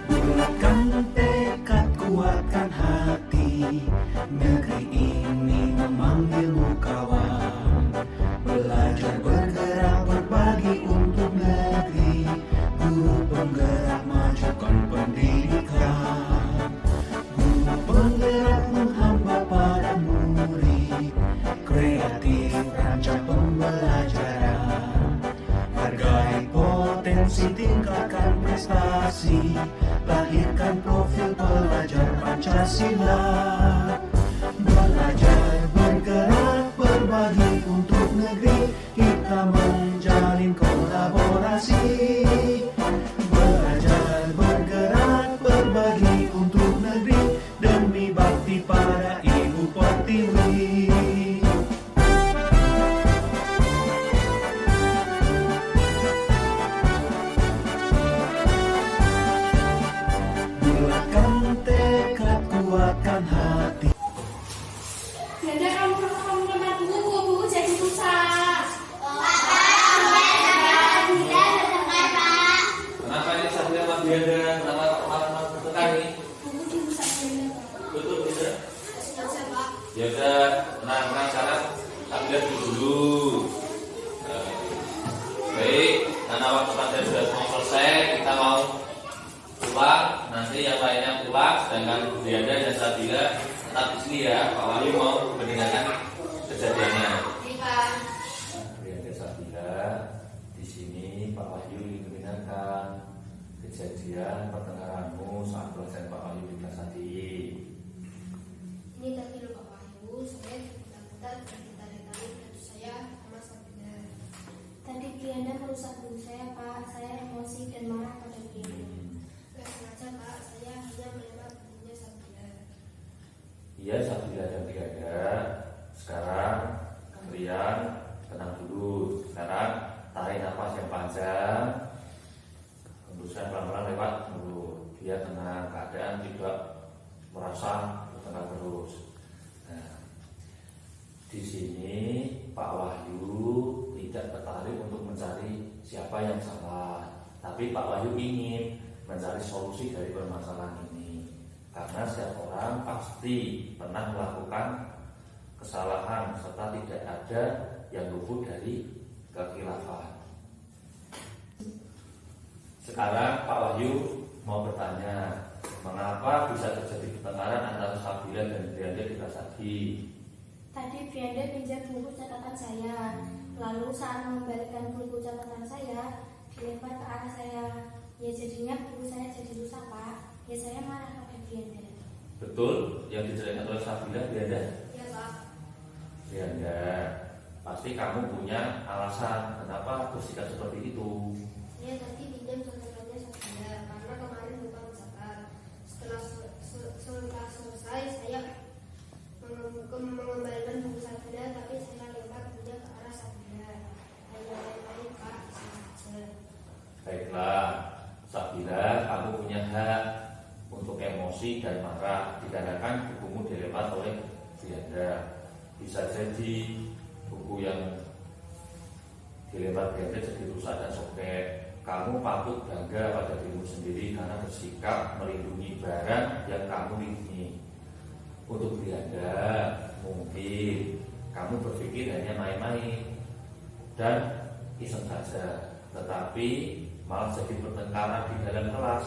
Bulatkan tekad, kuatkan hati, negeri ini memanggilmu kawan. Belajar, bergerak, berbagi untuk negeri, guru penggerak, majukan pendidikan. Guru penggerak menghamba pada murid, kreatif rancang pembelajaran. Hargai potensi, tingkatkan prestasi, lahirkan profil pelajar Pancasila. Belajar, bergerak, berbagi untuk negeri, kita menjalin kolaborasi. Belajar, bergerak, berbagi untuk negeri, demi bakti pada Ibu Pertiwi. Bulatkan tekad, kuatkan hati. Bianda, kamu lemah dulu, Bu, jadi susah. Kenapa ini Sabila sama Bianda? Kenapa teman-teman bertengkar nih? Buku dirusak Bianda. Betul bisa? Selesai, Pak. Ya udah, tenang sekarang Sabila dulu. Baik, karena waktu pada sudah mau selesai, kita mau pulang. Nanti yang lainnya pulang, sedangkan Bianda dan Sabila tetap di sini ya. Pak Wahyu mau mendengarkan kejadiannya. Iya, Pak. Bianda Sabila di sini Pak Wahyu ingin mendengarkan kejadian pertengkaranmu saat pelajaran Pak Wahyu di kelas tadi. Ini tadi lho Pak Wahyu, saya ketakutan bertali-tali dan saya sama Sabina. Tadi Bianda merusak buku saya, Pak. Saya emosi dan marah pada Bianda. Gak sengaja, Pak. Saya hanya melempar bukunya Sabina. Iya, Sabila dan Bianda. Sekarang kalian tenang dulu. Sekarang tarik nafas yang panjang, hembuskan pelan-pelan lewat mulut. Biar tenang, keadaan tidak merasa bertengkar terus. Nah, di sini Pak Wahyu tidak tertarik untuk mencari siapa yang salah, tapi Pak Wahyu ingin mencari solusi dari permasalahan ini. Karena setiap orang pasti pernah melakukan kesalahan serta tidak ada yang luput dari kekhilafan. Sekarang Pak Wahyu mau bertanya, mengapa bisa terjadi pertengkaran antara Sabila dan Bianda di kelas tadi? Tadi Bianda pinjam buku catatan saya. Lalu saat mengembalikan buku catatan saya, dilempar ke arah saya. Ya jadinya buku saya jadi rusak, Pak. Ya saya marah pada Bianda. Betul yang diceritakan oleh Sabila, Bianda? Ya, Pak. Bianda, pasti kamu punya alasan kenapa bersikap seperti itu. Saya tadi pinjam catatannya Sabila karena kemarin lupa mencatat. Setelah selesai saya mengembalikan buku Sabila, tapi saya lempar bukunya ke arah Sabila. Hanya lain-lain, Pak, saja. Baiklah, Sabila, kamu punya hak untuk emosi dan marah dikarenakan bukumu dilempar oleh Bianda. Bisa jadi buku yang dilempar Bianda jadi rusak dan sobek. Kamu patut bangga pada dirimu sendiri karena bersikap melindungi barang yang kamu lindungi. Untuk Bianda, mungkin kamu berpikir hanya main-main dan iseng saja, tetapi malah jadi pertengkaran di dalam kelas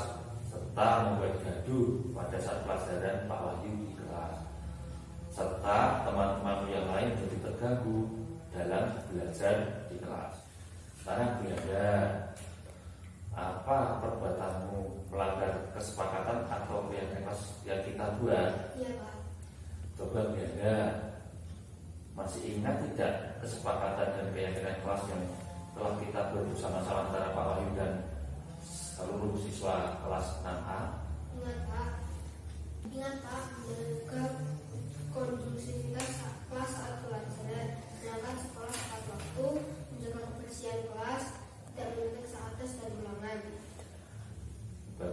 serta membuat gaduh pada saat pelajaran Pak Wahyu di kelas, serta teman-teman yang lain jadi terganggu dalam belajar di kelas. Sekarang Bianda, apa perbuatanmu melanggar kesepakatan atau yang kita buat? Iya, Pak. Coba Bianda masih ingat tidak kesepakatan dan keyakinan kelas yang telah kita buat bersama-sama antara Pak Wahyu dan seluruh siswa kelas 6A? Ingat, Pak. Ingat, Pak, menjaga kondusivitas kelas saat pelajaran, menjalankan sekolah tepat waktu,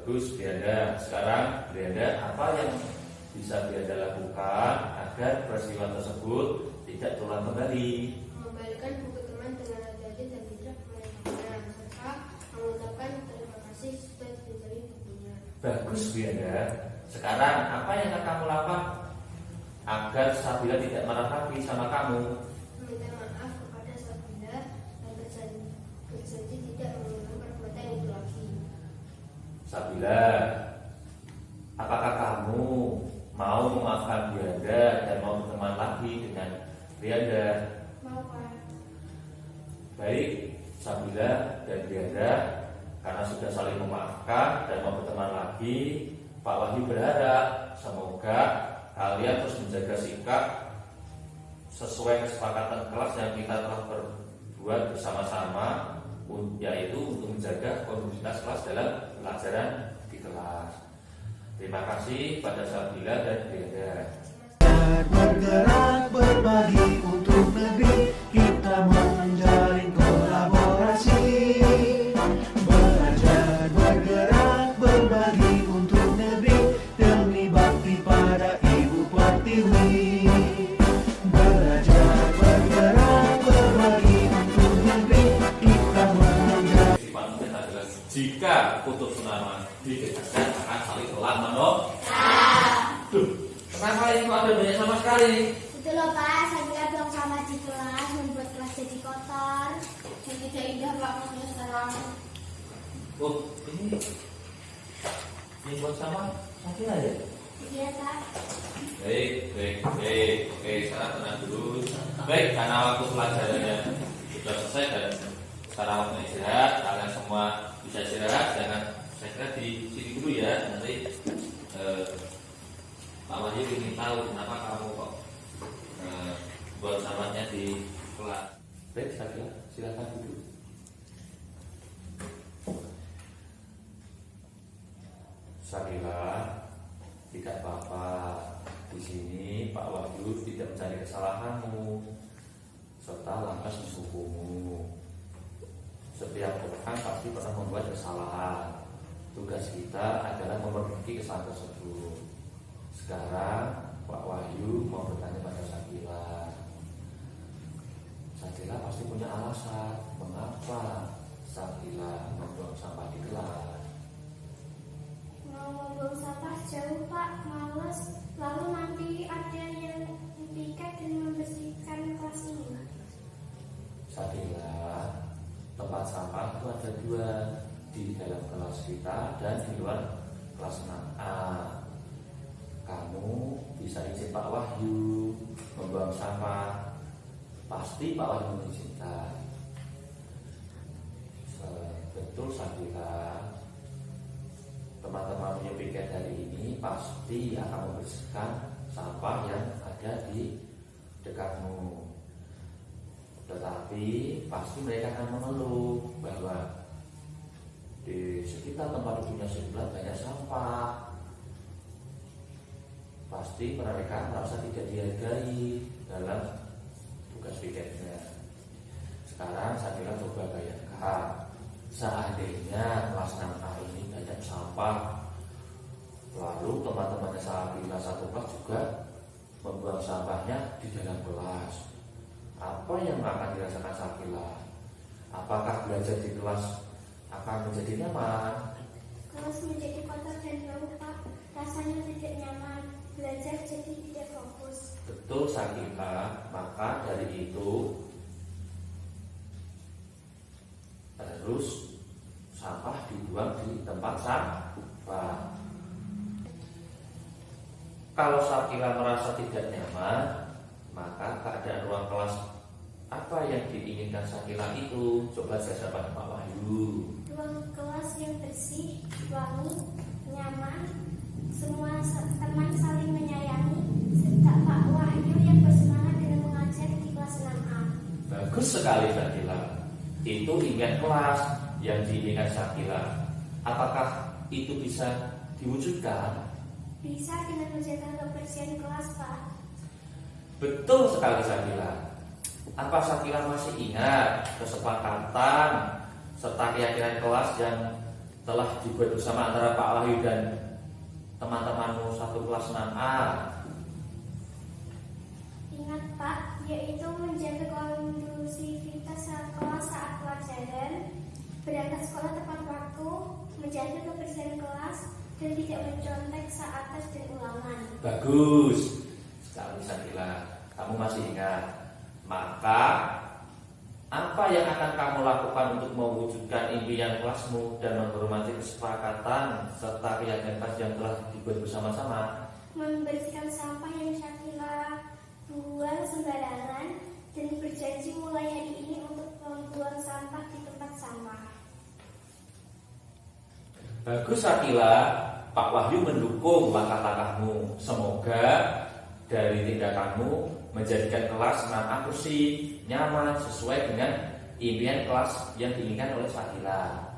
Bagus Brianda. Sekarang Brianda, apa yang bisa Brianda lakukan agar peristiwa tersebut tidak terulang kembali? Mengembalikan buku teman dengan hati-hati dan tidak menyimpannya, serta mengucapkan terima kasih sudah diberi bukunya. Bagus Brianda. Sekarang apa yang akan kamu lakukan agar Sabila tidak marah lagi sama kamu? Meminta maaf kepada Sabila dan berjanji tidak mengulangi perbuatan itu lagi. Sabila, apakah kamu mau memaafkan Brianda dan mau berteman lagi dengan Brianda? Mau Pak? Baik, Sabila dan Brianda, karena sudah saling memaafkan dan mau berteman lagi, Pak Wahyu berharap semoga kalian terus menjaga sikap sesuai kesepakatan kelas yang kita telah berbuat bersama-sama, yaitu untuk menjaga kondusivitas kelas dalam pelajaran di kelas. Terima kasih pada Sabila dan Brianda. Bergerak berbagi untuk negeri, kita menjalin kolaborasi. Belajar bergerak berbagi untuk negeri, demi bakti pada Ibu Pertiwi. Belajar bergerak berbagi untuk negeri, kita menjalin. Sifat kita adalah jika kutub Senaman didekatkan akan saling telah menolak. Duh, kenapa ini kok ada banyak sama sekali? Itu loh Pak, Sabila buang sampah di kelas membuat kelas jadi kotor. Dan tidak indah Pak maksudnya sekarang. Oh, ini buat sama Sabila ya? Iya Pak. Baik. Oke, sekarang tenang dulu. Baik, karena waktu pelajarannya sudah selesai dan sekarang waktu istirahat, kalian semua bisa istirahat. Jangan saya kira di sini dulu ya. Nanti Pak Wahyu ingin tahu kenapa kamu kok buat sahabatnya di kelas. Baik, Sabila, silakan duduk. Sabila, tidak apa-apa. Di sini Pak Wahyu tidak mencari kesalahanmu serta lantas menghukummu. Setiap orang pasti pernah membuat kesalahan. Tugas kita adalah memperbaiki kesalahan tersebut. Sekarang Pak Wahyu mau bertanya pada Sabila. Sabila pasti punya alasan mengapa Sabila membuang sampah di kelas. Mau membuang sampah jauh Pak, males. Lalu nanti ada yang piket dan membersihkan kelas ini. Sabila, tempat sampah itu ada dua, di dalam kelas kita dan di luar kelas 6A. Kamu bisa izin Pak Wahyu membuang sampah, pasti Pak Wahyu mengizinkan. Betul Sabila, teman-teman punya piket hari ini pasti akan membersihkan sampah yang ada di dekatmu. Tetapi pasti mereka akan mengeluh bahwa di sekitar tempat duduknya sebelah banyak sampah. Pasti mereka merasa tidak dihargai dalam tugas piketnya. Sekarang saya bilang coba bayangkan, seandainya kelas 6A ini banyak sampah, lalu teman-temannya Sabila satu kelas juga membuang sampahnya di dalam kelas. Apa yang akan dirasakan Sabila? Apakah belajar di kelas akan menjadi nyaman? Kelas menjadi kotor dan bau Pak, rasanya tidak nyaman. Belajar jadi tidak fokus. Betul Sabila, maka dari itu terus sampah dibuang di tempat sampah. Kalau Sabila merasa tidak nyaman, maka keadaan ruang kelas apa yang diinginkan Sabila itu? Coba saya pada Pak Wahyu. Ruang kelas yang bersih, wangi, nyaman, semua teman saling menyayangi, serta Pak Wahyu yang bersemangat dengan mengajar di kelas 6A. Bagus sekali Sabila. Itu ingat kelas yang diinginkan Sabila. Apakah itu bisa diwujudkan? Bisa dengan menjaga kebersihan kelas Pak. Betul sekali Sabila. Apa Sabila masih ingat kesepakatan serta keyakinan kelas yang telah dibuat bersama antara Pak Wahyu dan teman-temanmu satu kelas 6A? Ingat Pak, yaitu menjaga kondusivitas kelas saat pelajaran, berangkat sekolah tepat waktu, menjaga kebersihan kelas, dan tidak mencontek saat tes dan ulangan. Bagus sekali Sakila, kamu masih ingat. Maka apa yang akan kamu lakukan untuk mewujudkan impian kelasmu dan menghormati kesepakatan serta keyakinan kelas yang telah dibuat bersama-sama? Membersihkan sampah yang Syakila buang sembarangan dan berjanji mulai hari ini untuk membuang sampah di tempat sampah. Bagus Sakila, Pak Wahyu mendukung langkah-langkahmu. Semoga dari tindakanmu menjadikan kelas 6A kursi nyaman sesuai dengan impian kelas yang diinginkan oleh Sakila.